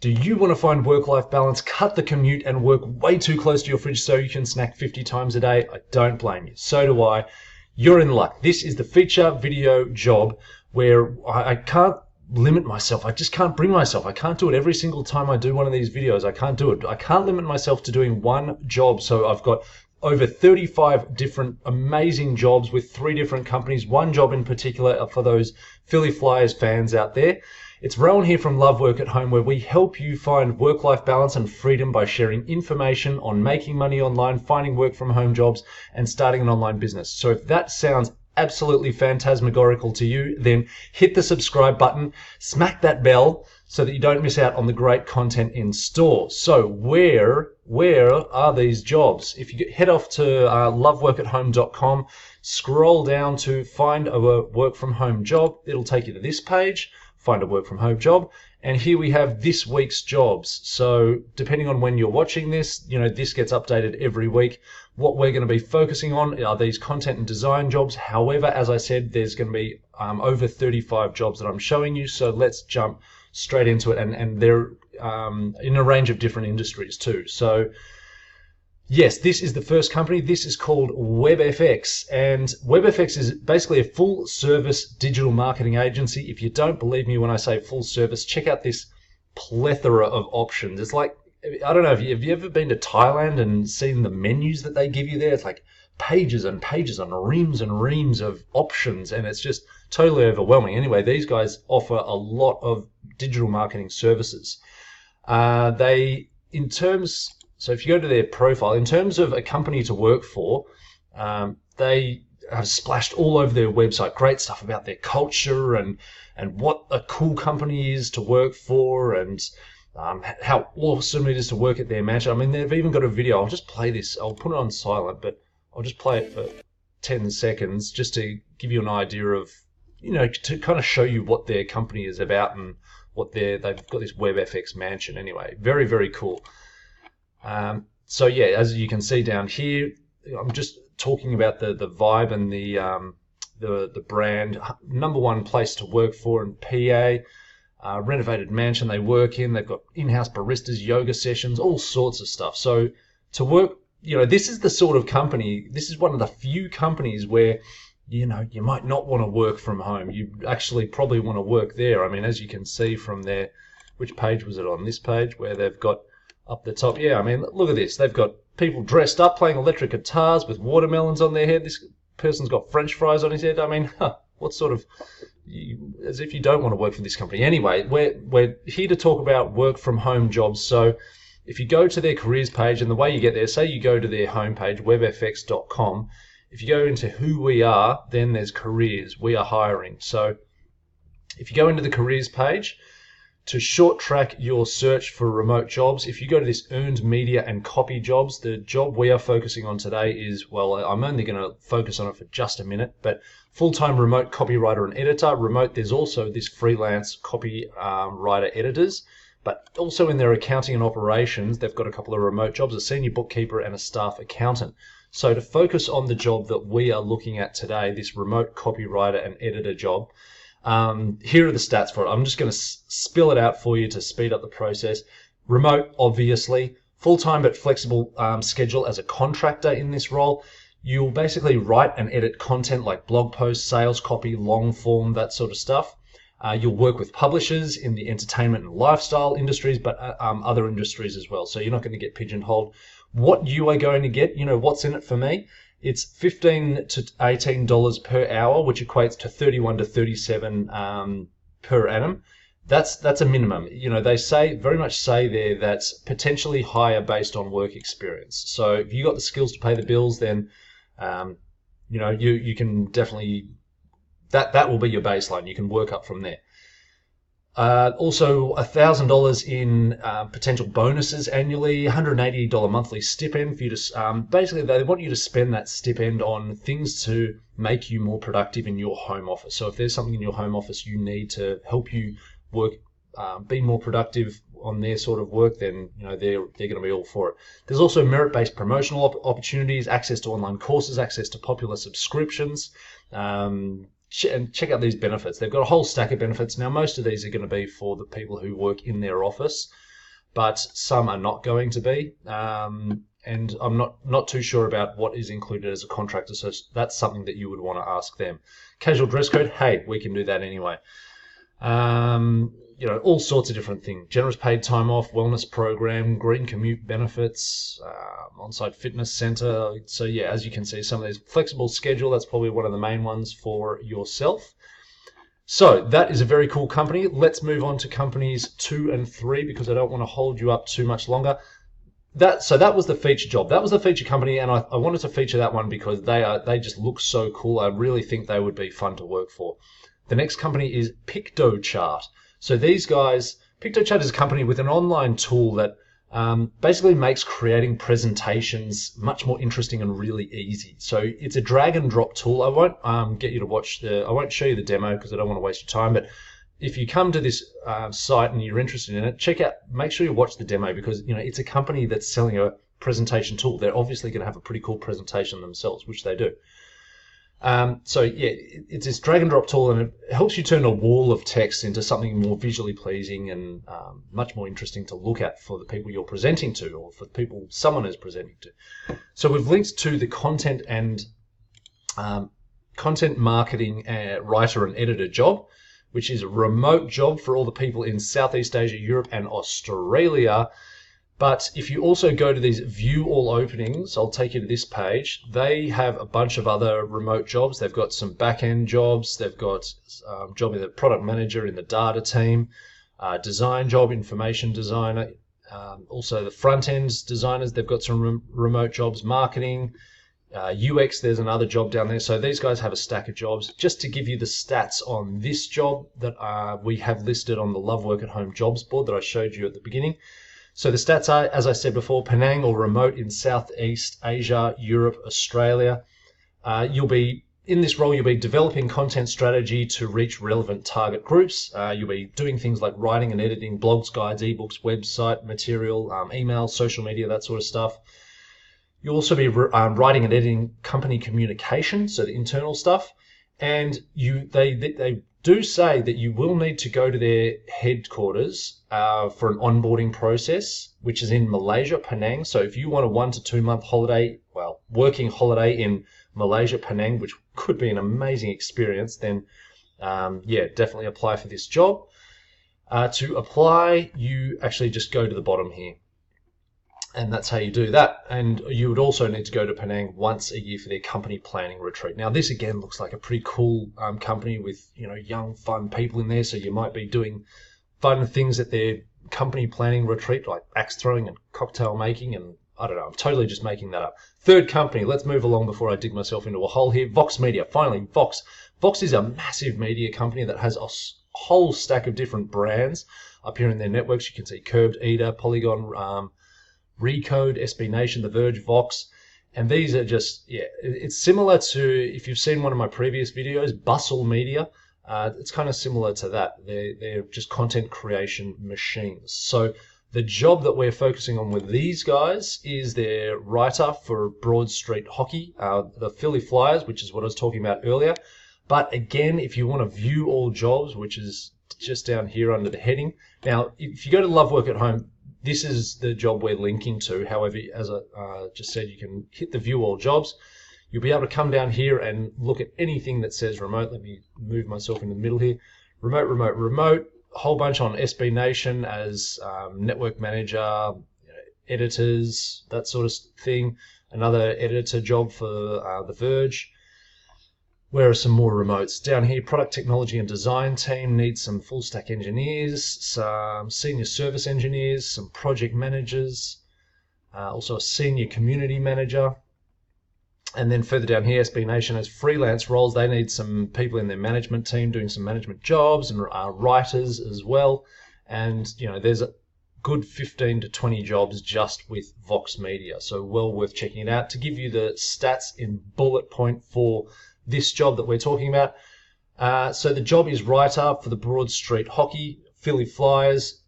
Do you want to find work-life balance, cut the commute, and work way too close to your fridge so you can snack 50 times a day? I don't blame you. So do I. You're in luck. This is the feature video job where I can't limit myself. I just can't bring myself. I can't do it every single time I do one of these videos. I can't do it. I can't limit myself to doing one job. So I've got over 35 different amazing jobs with 3 different companies. One job in particular for those Philly Flyers fans out there. It's Rowan here from Love Work at Home, where we help you find work-life balance and freedom by sharing information on making money online, finding work from home jobs, and starting an online business. So if that sounds absolutely phantasmagorical to you, then hit the subscribe button, smack that bell so that you don't miss out on the great content in store. So where are these jobs? If you head off to loveworkathome.com, scroll down to find a work from home job, it'll take you to this page. Find a work from home job, and here we have this week's jobs. So depending on when you're watching this, this gets updated every week. What we're going to be focusing on are these content and design jobs. However, as I said, there's going to be over 35 jobs that I'm showing you, so let's jump straight into it, and they're in a range of different industries too. So yes, this is the first company. This is called WebFX, and WebFX is basically a full-service digital marketing agency. If you don't believe me when I say full service, check out this plethora of options. It's like, I don't know, have you ever been to Thailand and seen the menus that they give you there? It's like pages and pages and reams of options, and it's just totally overwhelming. Anyway, these guys offer a lot of digital marketing services. So if you go to their profile, in terms of a company to work for, they have splashed all over their website great stuff about their culture and what a cool company is to work for, and how awesome it is to work at their mansion. I mean, they've even got a video. I'll just play this. I'll put it on silent, but I'll just play it for 10 seconds just to give you an idea of, to kind of show you what their company is about and what they've got this WebFX mansion anyway. Very, very cool. So yeah, as you can see down here, I'm just talking about the vibe and the brand. #1 place to work for in PA, renovated mansion they work in. They've got in-house baristas, yoga sessions, all sorts of stuff. So to work, this is the sort of company, this is one of the few companies where, you might not want to work from home. You actually probably want to work there. I mean, as you can see from their, which page was it on? This page where they've got up the top. Yeah, I mean, look at this. They've got people dressed up playing electric guitars with watermelons on their head. This person's got French fries on his head. I mean, what sort of, as if you don't want to work for this company. Anyway, we're here to talk about work from home jobs. So if you go to their careers page, and the way you get there, say you go to their homepage, webfx.com, if you go into who we are, then there's careers. We are hiring. So if you go into the careers page, to short track your search for remote jobs, if you go to this earned media and copy jobs, the job we are focusing on today is, well, I'm only going to focus on it for just a minute, but full-time remote copywriter and editor. Remote, there's also this freelance copywriter editors, but also in their accounting and operations, they've got a couple of remote jobs, a senior bookkeeper and a staff accountant. So to focus on the job that we are looking at today, this remote copywriter and editor job, here are the stats for it. I'm just going to spill it out for you to speed up the process. Remote, obviously. Full-time but flexible schedule as a contractor in this role. You'll basically write and edit content like blog posts, sales copy, long form, that sort of stuff. You'll work with publishers in the entertainment and lifestyle industries, but other industries as well. So you're not going to get pigeonholed. What you are going to get, what's in it for me? It's $15 to $18 per hour, which equates to 31 to 37 per annum. That's a minimum. They very much say there that's potentially higher based on work experience. So if you got the skills to pay the bills, then you can definitely, that will be your baseline. You can work up from there. Also $1,000 in potential bonuses annually, $180 monthly stipend for you to, basically they want you to spend that stipend on things to make you more productive in your home office. So if there's something in your home office you need to help you work, be more productive on their sort of work, then they're going to be all for it. There's also merit-based promotional opportunities, access to online courses, access to popular subscriptions, and check out these benefits. They've got a whole stack of benefits. Now, most of these are going to be for the people who work in their office. but some are not going to be. And I'm not too sure about what is included as a contractor, so that's something that you would want to ask them. Casual dress code, hey, we can do that anyway. All sorts of different things. Generous paid time off, wellness program, green commute benefits, on-site fitness center. So yeah, as you can see, some of these flexible schedule, that's probably one of the main ones for yourself. So that is a very cool company. Let's move on to companies 2 and 3 because I don't want to hold you up too much longer. So that was the feature job. That was the feature company, and I wanted to feature that one because they just look so cool. I really think they would be fun to work for. The next company is PictoChart. So these guys, PictoChart is a company with an online tool that basically makes creating presentations much more interesting and really easy. So it's a drag and drop tool. I won't get you to watch I won't show you the demo because I don't want to waste your time, but if you come to this site and you're interested in it, make sure you watch the demo because it's a company that's selling a presentation tool. They're obviously going to have a pretty cool presentation themselves, which they do. So yeah, it's this drag and drop tool, and it helps you turn a wall of text into something more visually pleasing and much more interesting to look at for the people you're presenting to, or for the people someone is presenting to. So we've linked to the content and content marketing writer and editor job, which is a remote job for all the people in Southeast Asia, Europe, and Australia. But if you also go to these view all openings, I'll take you to this page. They have a bunch of other remote jobs. They've got some back-end jobs. They've got a job as a product manager in the data team, design job, information designer. Also the front-end designers, they've got some remote jobs, marketing, UX, there's another job down there. So these guys have a stack of jobs. Just to give you the stats on this job that we have listed on the Love Work at Home jobs board that I showed you at the beginning. So the stats are, as I said before, Penang or remote in Southeast Asia, Europe, Australia. In this role, you'll be developing content strategy to reach relevant target groups. You'll be doing things like writing and editing blogs, guides, ebooks, website material, email, social media, that sort of stuff. You'll also be writing and editing company communication, so the internal stuff. And they do say that you will need to go to their headquarters for an onboarding process, which is in Malaysia, Penang. So if you want a 1 to 2 month holiday, working holiday in Malaysia, Penang, which could be an amazing experience, then definitely apply for this job. To apply, you actually just go to the bottom here. And that's how you do that. And you would also need to go to Penang once a year for their company planning retreat. Now, this again looks like a pretty cool company with young, fun people in there. So you might be doing fun things at their company planning retreat, like axe throwing and cocktail making, and I don't know. I'm totally just making that up. Third company. Let's move along before I dig myself into a hole here. Vox Media. Finally, Vox. Vox is a massive media company that has a whole stack of different brands up here in their networks. You can see Curbed, Eda, Polygon, Recode, SB Nation, The Verge, Vox, and these are just, it's similar to, if you've seen one of my previous videos, Bustle Media, it's kind of similar to that. They're just content creation machines. So the job that we're focusing on with these guys is their writer for Broad Street Hockey, the Philly Flyers, which is what I was talking about earlier. But again, if you want to view all jobs, which is just down here under the heading. Now, if you go to Love Work at Home, this is the job we're linking to. However, as I just said, you can hit the view all jobs. You'll be able to come down here and look at anything that says remote. Let me move myself in the middle here. Remote, remote, remote. A whole bunch on SB Nation as network manager, editors, that sort of thing. Another editor job for The Verge. Where are some more remotes? Down here, product technology and design team needs some full stack engineers, some senior service engineers, some project managers, also a senior community manager. And then further down here, SB Nation has freelance roles. They need some people in their management team doing some management jobs and writers as well. And there's a good 15 to 20 jobs just with Vox Media. So well worth checking it out. To give you the stats in bullet point for this job that we're talking about. So the job is writer for the Broad Street Hockey, Philly Flyers.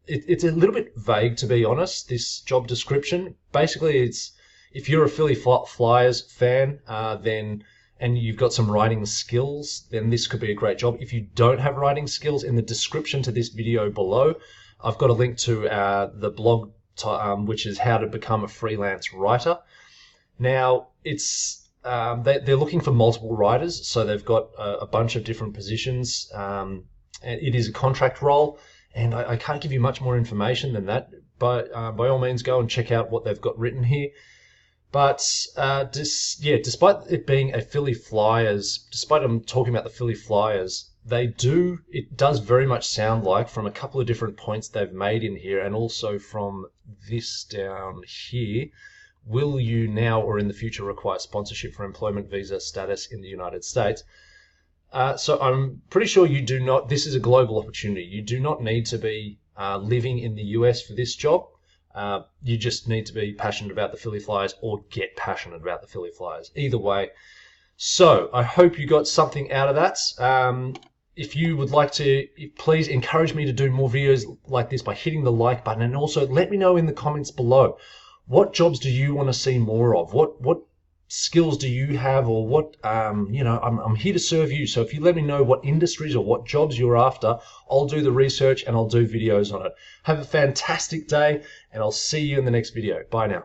It's a little bit vague, to be honest, this job description. Basically, it's if you're a Philly Flyers fan, and you've got some writing skills, then this could be a great job. If you don't have writing skills, in the description to this video below, I've got a link to the blog, which is how to become a freelance writer. Now, they're looking for multiple writers, so they've got a bunch of different positions. It is a contract role, and I can't give you much more information than that. But by all means, go and check out what they've got written here. But despite it being a Philly Flyers, despite them talking about the Philly Flyers, it does very much sound like, from a couple of different points they've made in here, and also from this down here, will you now or in the future require sponsorship for employment visa status in the United States? So I'm pretty sure you do not. This is a global opportunity. You do not need to be living in the US for this job. You just need to be passionate about the Philly Flyers or get passionate about the Philly Flyers. Either way. So I hope you got something out of that. If you would like to, please encourage me to do more videos like this by hitting the like button, and also let me know in the comments below, what jobs do you want to see more of? What skills do you have, or what, I'm here to serve you. So if you let me know what industries or what jobs you're after, I'll do the research and I'll do videos on it. Have a fantastic day, and I'll see you in the next video. Bye now.